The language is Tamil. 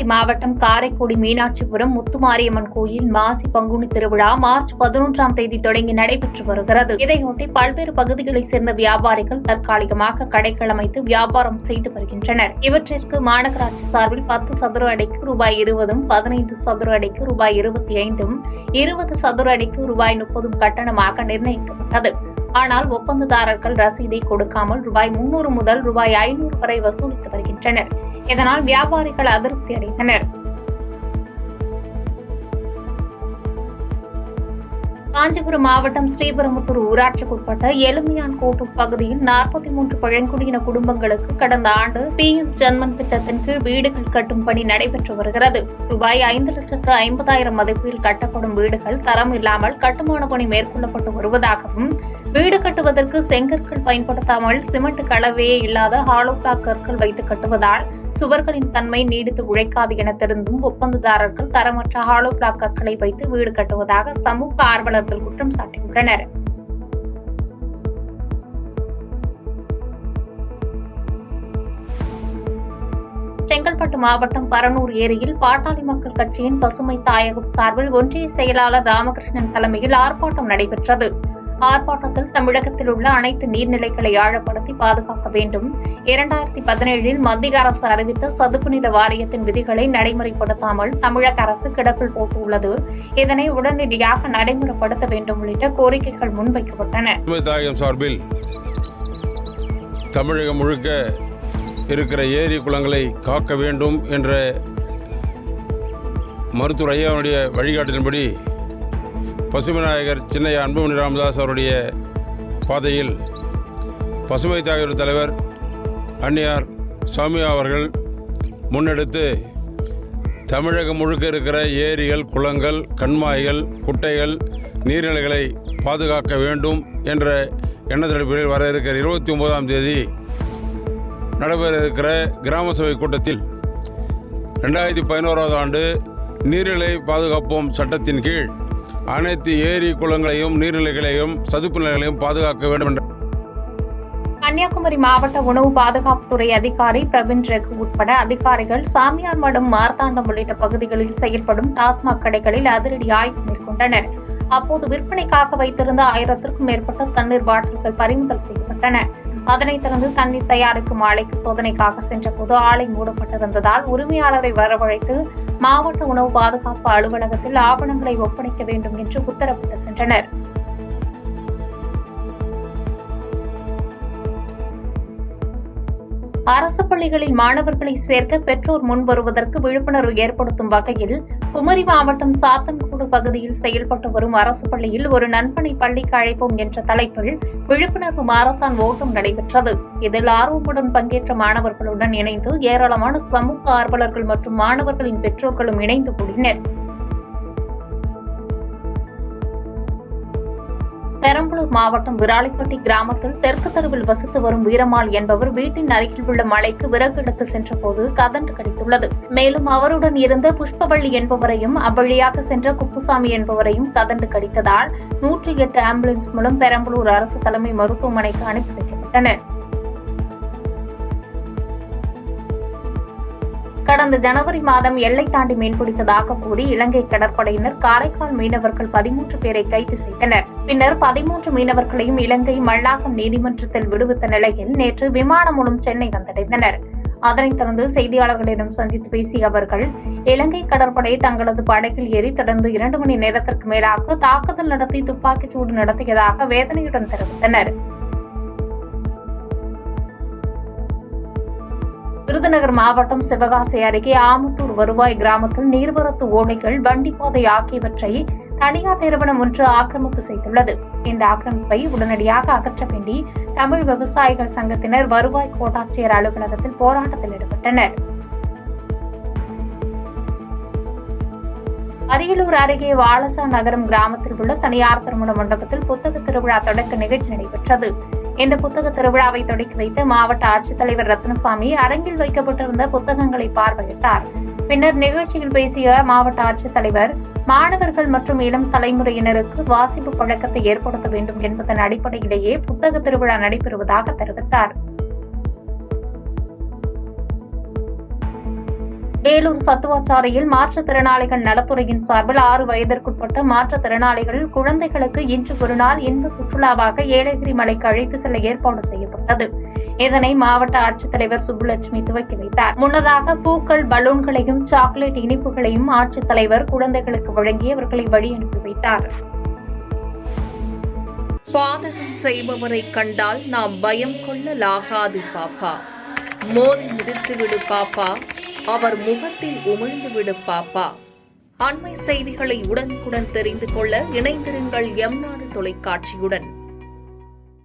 கன்னியாகுமரி மாவட்டம் காரைக்குடி மீனாட்சிபுரம் முத்துமாரியம்மன் கோயில் மாசி பங்குனி திருவிழா மார்ச் 11ஆம் தேதி தொடங்கி நடைபெற்று வருகிறது. இதையொட்டி பல்வேறு பகுதிகளைச் சேர்ந்த வியாபாரிகள் தற்காலிகமாக கடைகள் அமைத்து வியாபாரம் செய்து வருகின்றனர். இவற்றிற்கு மாநகராட்சி சார்பில் 10 சதுர அடிக்கு ரூபாய் 20, 15 சதுர அடிக்கு ரூபாய் 25, 20 சதுர அடிக்கு ரூபாய் 30 கட்டணமாக நிர்ணயிக்கப்பட்டது. ஆனால் ஒப்பந்ததாரர்கள் ரசீதை கொடுக்காமல் ரூபாய் 300 முதல் ரூபாய் 500 வரை வசூலித்து வருகின்றனர். இதனால் வியாபாரிகள் அதிருப்தி அடைந்தனர். காஞ்சிபுரம் மாவட்டம் ஸ்ரீபெரும்புதூர் ஊராட்சிக்குட்பட்ட எலுமியான் கோட்டூர் பகுதியில் 43 பழங்குடியின குடும்பங்களுக்கு கடந்த ஆண்டு PM ஜன்மன் திட்டத்தின் கீழ் வீடுகள் கட்டும் பணி நடைபெற்று வருகிறது. ரூபாய் 5,50,000 மதிப்பில் கட்டப்படும் வீடுகள் தரம் இல்லாமல் கட்டுமான பணி மேற்கொள்ளப்பட்டு வருவதாகவும், வீடு கட்டுவதற்கு செங்கற்கள் பயன்படுத்தாமல் சிமெண்ட் கலவையே இல்லாத ஹாலோ பிளாக் கற்கள் வைத்து கட்டுவதால் சுவர்களின் தன்மை நீடித்து உழைக்காது என தெரிந்தும் ஒப்பந்ததாரர்கள் தரமற்ற ஹாலோ பிளாக் கற்களை வைத்து வீடு கட்டுவதாக சமூக ஆர்வலர்கள் குற்றம் சாட்டியுள்ளனர். செங்கல்பட்டு மாவட்டம் பரனூர் ஏரியில் பாட்டாளி மக்கள் கட்சியின் பசுமை தாயகம் சார்பில் ஒன்றிய செயலாளர் ராமகிருஷ்ணன் தலைமையில் ஆர்ப்பாட்டம் நடைபெற்றது. ஆர்ப்பாட்டத்தில் தமிழகத்தில் உள்ள அனைத்து நீர்நிலைகளை ஆழப்படுத்தி பாதுகாக்க வேண்டும், 2017இல் மத்திய அரசு அறிவித்த சதுப்பு நில வாரியத்தின் விதிகளை நடைமுறைப்படுத்தாமல் தமிழக அரசு கிடப்பில் போட்டுள்ளது, இதனை உடனடியாக நடைமுறைப்படுத்த வேண்டும் உள்ளிட்ட கோரிக்கைகள் முன்வைக்கப்பட்டன. சார்பில் தமிழகம் முழுக்க இருக்கிற ஏரி குளங்களை காக்க வேண்டும் என்ற மருத்துவர் ஐயாவுடைய வழிகாட்டின்படி பசுமை நாயகர் சின்னையா அன்புமணி ராமதாஸ் அவருடைய பாதையில் பசுமை தாயகர் தலைவர் அன்னியார் சாமியா அவர்கள் முன்னெடுத்து தமிழகம் முழுக்க இருக்கிற ஏரிகள், குளங்கள், கண்மாய்கள், குட்டைகள், நீர்நிலைகளை பாதுகாக்க வேண்டும் என்ற எண்ணத்தடிப்படையில் வர இருக்கிற 29ஆம் தேதி நடைபெற இருக்கிற கிராம சபை கூட்டத்தில் 2011ஆம் ஆண்டு நீர்நிலை பாதுகாப்போம் சட்டத்தின் கீழ் அனைத்து ஏரி குளங்களையும் நீர்நிலைகளையும் சதுப்பு நிலைகளையும் பாதுகாக்க வேண்டும் என்ற கன்னியாகுமரி மாவட்ட உணவு பாதுகாப்புத்துறை அதிகாரி பிரவீன் ரகு உட்பட அதிகாரிகள் சாமியார் மடம், மார்த்தாண்டம் உள்ளிட்ட பகுதிகளில் செயல்படும் டாஸ்மாக் கடைகளில் அதிரடி ஆய்வு மேற்கொண்டனர். அப்போது விற்பனைக்காக வைத்திருந்த 1000க்கும் மேற்பட்ட தண்ணீர் பாட்டில்கள் பறிமுதல் செய்யப்பட்டன. அதனைத் தொடர்ந்து தண்ணீர் தயாரிக்கும் ஆலைக்கு சோதனைக்காக சென்றபோது ஆலை மூடப்பட்டிருந்ததால் உரிமையாளரை வரவழைத்து மாவட்ட உணவு பாதுகாப்பு அலுவலகத்தில் ஆவணங்களை ஒப்படைக்க வேண்டும் என்று உத்தரவிட்டு சென்றனர். அரசு பள்ளிகளில் மாணவர்களை சேர்க்க பெற்றோர் முன் வருவதற்கு விழிப்புணர்வு ஏற்படுத்தும் வகையில் குமரி மாவட்டம் சாத்தன்கூடு பகுதியில் செயல்பட்டு வரும் அரசு பள்ளியில் ஒரு நண்பனை பள்ளிக்கு அழைப்போம் என்ற தலைப்பில் விழிப்புணர்வு மாரத்தான் ஓட்டம் நடைபெற்றது. இதில் ஆர்வமுடன் பங்கேற்ற மாணவர்களுடன் இணைந்து ஏராளமான சமூக ஆர்வலர்கள் மற்றும் மாணவர்களின் பெற்றோர்களும் இணைந்து கூடினர். பெரம்பலூர் மாவட்டம் விராலிப்பட்டி கிராமத்தில் தெற்கு தெருவில் வசித்து வரும் வீரம்மாள் என்பவர் வீட்டின் அருகில் உள்ள மலைக்கு விறகு எடுத்து சென்றபோது கதண்டு கடித்துள்ளது. மேலும் அவருடன் இருந்த புஷ்பவள்ளி என்பவரையும் அவ்வழியாக சென்ற குப்புசாமி என்பவரையும் கதண்டு கடித்ததால் 108 ஆம்புலன்ஸ் மூலம் பெரம்பலூர் அரசு தலைமை மருத்துவமனைக்கு அனுப்பி வைக்கப்பட்டனர். கடந்த ஜனவரி மாதம் எல்லை தாண்டி மீன்பிடித்ததாக கூறி இலங்கை கடற்படையினர் காரைக்கால் மீனவர்கள் 13 பேரை கைது செய்தனர். பின்னர் 13 மீனவர்களையும் இலங்கை மல்லாகம் நீதிமன்றத்தில் விடுவித்த நிலையில் நேற்று விமானம் மூலம் சென்னை வந்தடைந்தனர். அதனைத் தொடர்ந்து செய்தியாளர்களிடம் சந்தித்து பேசிய அவர்கள், இலங்கை கடற்படை தங்களது படகில் ஏறி தொடர்ந்து 2 மணி நேரத்திற்கு மேலாக தாக்குதல் நடத்தி துப்பாக்கிச் சூடு நடத்தியதாக வேதனையுடன் தெரிவித்தனர். விருதுநகர் மாவட்டம் சிவகாசி அருகே ஆமுத்தூர் வருவாய் கிராமத்தில் நீர்வரத்து ஓடைகள், வண்டிப்பாதை ஆகியவற்றை தனியார் நிறுவனம் ஒன்று ஆக்கிரமிப்பு செய்துள்ளது. இந்த ஆக்கிரமிப்பை உடனடியாக அகற்ற வேண்டி தமிழ் விவசாயிகள் சங்கத்தினர் வருவாய் கோட்டாட்சியர் அலுவலகத்தில் போராட்டத்தில் ஈடுபட்டனர். அரியலூர் அருகே வாலசா நகரம் கிராமத்தில் உள்ள தனியார் திருமண மண்டபத்தில் புத்தக திருவிழா தொடக்க நிகழ்ச்சி நடைபெற்றது. இந்த புத்தக திருவிழாவை தொடக்கி வைத்த மாவட்ட ஆட்சித்தலைவர் ரத்னசாமி அரங்கில் வைக்கப்பட்டிருந்த புத்தகங்களை பார்வையிட்டார். பின்னர் நிகழ்ச்சியில் பேசிய மாவட்ட ஆட்சித்தலைவர், மாணவர்கள் மற்றும் இளம் தலைமுறையினருக்கு வாசிப்பு பழக்கத்தை ஏற்படுத்த வேண்டும் என்பதன் அடிப்படையிலேயே புத்தக திருவிழா நடைபெறுவதாக தெரிவித்தார். வேலூர் சத்துவாச்சாரியில் மாற்றுத்திறனாளிகள் நலத்துறையின் சார்பில் 6 வயதிற்குட்பட்ட மாற்றுத்திறனாளிகள் குழந்தைகளுக்கு இன்று ஒரு நாள் இன்ப சுற்றுலாவாக ஏலகிரி மலைக்கு அழைத்து செல்ல ஏற்பாடு செய்யப்பட்டது. இதனை மாவட்ட ஆட்சித்தலைவர் சுப்புலட்சுமி துவக்கி வைத்தார். முன்னதாக பூக்கள், பலூன்களையும் சாக்லேட் இனிப்புகளையும் ஆட்சித்தலைவர் குழந்தைகளுக்கு வழங்கி அவர்களை வழி அனுப்பி வைத்தார். பாதகம் செய்பவரை கண்டால் நாம் பயம் கொள்ளலாகாது பாப்பா. மோதி மிதித்துவிடு பாப்பா, அவர் முகத்தில் உமிழ்ந்துவிடு பாப்பா. அண்மை செய்திகளை உடனுக்குடன் தெரிந்து கொள்ள இணைந்திருங்கள் எம் நாடு தொலைக்காட்சியுடன்.